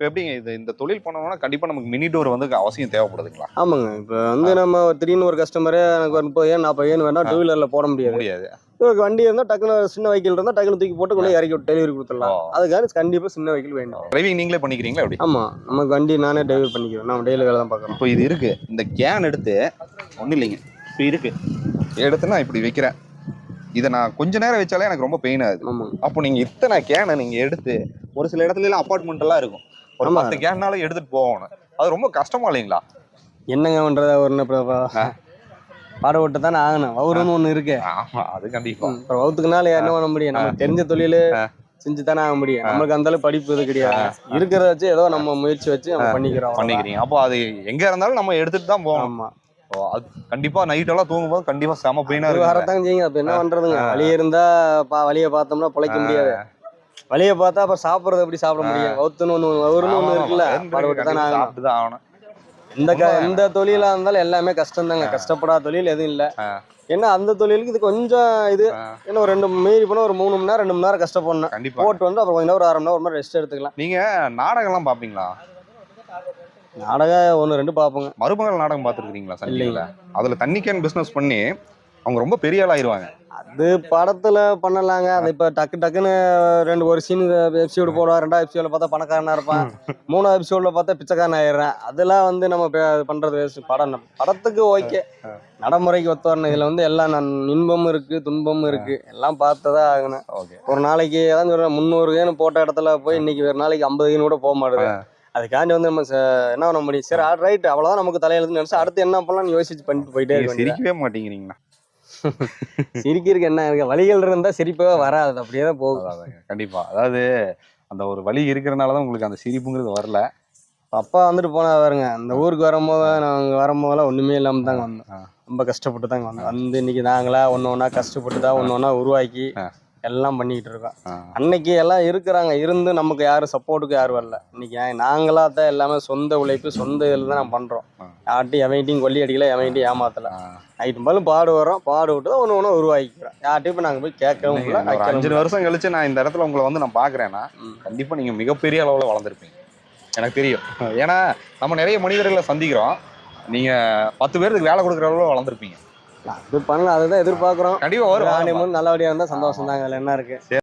இப்போ எப்படிங்க இது இந்த தொழில் பண்ணணும்னா கண்டிப்பா நமக்கு மினி டோர் வந்து அவசியம் தேவைப்படுதுங்களா? ஆமாங்க. இப்போ வந்து நம்ம திடீர்னு ஒரு கஸ்டமரே எனக்கு ஒரு 30 ஏன் 40 ஏன் வேணா டூ வீலர்ல போட முடியாது. முடியாது. உங்களுக்கு வண்டி இருந்தால் டக்குனு சின்ன வெஹிக்கிள் இருந்தால் டக்குனு தூக்கி போட்டு கொண்டு இறக்கி விட்டு டெலிவரி கொடுத்துடலாம். ஓ. அதுக்காக கண்டிப்பாக சின்ன வெஹிக்கிள் வேணும். டிரைவிங் நீங்களே பண்ணிக்கிறீங்களா எப்படி? ஆமாம், நமக்கு வண்டி நானே டெலிவரி பண்ணிக்குவேன். நம்ம டெய்லி வேலை தான் பார்க்குறோம். இப்போ இது இருக்கு, இந்த கேன் எடுத்து ஒன்றும் இல்லைங்க, இப்போ இருக்கு எடுத்து நான் இப்படி வைக்கிறேன். இதை நான் கொஞ்ச நேரம் வச்சாலே எனக்கு ரொம்ப பெயின் ஆகுது. ஆமாம். அப்போ நீங்கள் இத்தனை கேனை நீங்கள் எடுத்து ஒரு சில இடத்துல எல்லாம் அப்பார்ட்மெண்ட் எல்லாம் இருக்கும், ஒரு 10 கேன்னாலும் எடுத்துட்டு போகணும். அது ரொம்ப கஷ்டமா இல்லைங்களா? என்னங்க பண்றத ஒரு பாட விட்டு தானே ஆகணும். வவுறுன்னு ஒண்ணு இருக்கு. ஆமா, அது கண்டிப்பா. இப்போ வவுத்துக்குனால என்ன பண்ண முடியும்? நமக்கு தெரிஞ்ச தொழில் செஞ்சு தானே ஆக முடியும். நம்மளுக்கு அந்த அளவுக்கு படிப்பு இது கிடையாது. இருக்கிறத வச்சு ஏதோ நம்ம முயற்சி வச்சு நம்ம பண்ணிக்கிறீங்க. அப்போ அது எங்க இருந்தாலும் நம்ம எடுத்துட்டு தான் போகணும். ஆமா, அது கண்டிப்பா நைட் எல்லாம் தூங்கும்போது கண்டிப்பா செம பெயினா இருக்கு. வரத்தாங்க செய்யுங்க. அப்ப என்ன பண்றதுங்க? வழியே இருந்தா வழியை பார்த்தோம்னா பிழைக்க முடியாது. வழியை பார்த்தா அப்ப சாப்பிடறது எப்படி சாப்பிட முடியும்? வவுத்துன்னு ஒண்ணு இருக்குல்ல, பாடுபட்டு தானே ஆகணும். எந்த தொழிலா இருந்தாலும் எல்லாமே கஷ்டம் தாங்க. கஷ்டப்படாத தொழில் எதுவும் இல்ல. ஏன்னா அந்த தொழிலுக்கு இது கொஞ்சம் இது என்ன ஒரு 2 மீறி போனா ஒரு 3 மணி நேரம் 2 மணி நேரம் கஷ்டப்படணும். கண்டிப்பா போட்டு வந்து அப்புறம் கொஞ்ச நேரம் ஒரு 1/2 மணி நேரம் ஒரு மாதிரி ரெஸ்ட் எடுத்துக்கலாம். நீங்க நாடகம் எல்லாம் பாப்பீங்களா? நாடகம் 1-2 பாப்போங்க. மருமகள் நாடகம் பாத்துருக்கீங்களா சன்னில? அதுல தண்ணி கேன் பிசினஸ் பண்ணி அவங்க ரொம்ப பெரிய ஆள் ஆயிருவாங்க. அது படத்துல பண்ணலாங்க. அது இப்ப டக்குன்னு ஒரு சீன் எபிசோடு போடுவான், 2வது எபிசோட்ல பார்த்தா பணக்காரனா இருப்பான், 3வது எபிசோட்ல பார்த்தா பிச்சைக்காரன் ஆயிடுறேன். அதெல்லாம் வந்து நம்ம பண்றது வேஸ்ட். படத்துக்கு ஓகே, நடைமுறைக்கு ஒத்து வரணும். இதுல வந்து எல்லாம் இன்பமும் இருக்கு, துன்பமும் இருக்கு, எல்லாம் பார்த்ததா ஆகணும். ஒரு நாளைக்கு ஏதாவது சொல்றேன் 300 கேன் போட்ட இடத்துல போய் இன்னைக்கு ஒரு நாளைக்கு 50 கேன் கூட போக மாட்டேது. அதுக்காண்டி வந்து நம்ம என்ன பண்ண முடியும்? சரி, ரைட், அவ்வளவுதான் நமக்கு தலையில நினைச்சு அடுத்து என்ன பண்ணலாம்னு யோசிச்சு பண்ணிட்டு போயிட்டே இருக்கு. சிரிக்கவே மாட்டேங்கிறீங்களா? சிரிக்கிறதுக்கு என்ன இருக்கு? வலிகள் இருந்தா சிரிப்பவே வராது, அப்படியேதான் போகும். கண்டிப்பா. அதாவது அந்த ஒரு வலி இருக்கிறனாலதான் உங்களுக்கு அந்த சிரிப்புங்கிறது வரல. அப்பா வந்துட்டு போனா பாருங்க, அந்த ஊருக்கு நாங்க வரும்போதெல்லாம் ஒண்ணுமே இல்லாம தாங்க வந்தோம். ரொம்ப கஷ்டப்பட்டு தாங்க வந்தோம். வந்து இன்னைக்கு நாங்களா ஒண்ணு கஷ்டப்பட்டு தான் ஒண்ணு உருவாக்கி எல்லாம் பண்ணிக்கிட்டு இருக்கோம். அன்னைக்கு எல்லாம் இருக்கிறாங்க, இருந்து நமக்கு யாரும் சப்போர்ட்டுக்கு யாரும் வரல. இன்னைக்கு நாங்களா தான் எல்லாமே சொந்த உழைப்பு, சொந்த இதில் தான் நம்ம பண்றோம். யார்ட்டையும் எவன்ட்டையும் கொல்லி அடிக்கல, எவன்ட்டையும் ஏமாத்தல. நைட்டு மேலும் பாடு விட்டு தான் ஒண்ணு உருவாக்கிக்கிறோம். யார்ட்டையும் இப்போ நாங்கள் போய் கேட்கவும் இல்லை. 5 வருஷம் கழிச்சு நான் இந்த இடத்துல உங்களை வந்து நான் பாக்குறேன்னா கண்டிப்பா நீங்க மிகப்பெரிய அளவுல வளர்ந்துருப்பீங்க, எனக்கு தெரியும். ஏன்னா நம்ம நிறைய மனிதர்களை சந்திக்கிறோம், நீங்க 10 பேருக்கு வேலை கொடுக்குற அளவுல வளர்ந்துருப்பீங்க. அது பண்ணலாம், அதுதான் எதிர்பார்க்குறோம். கண்டிப்பா வரும். நல்லபடியா இருந்தா சந்தோஷம் தாங்க. என்ன இருக்கு?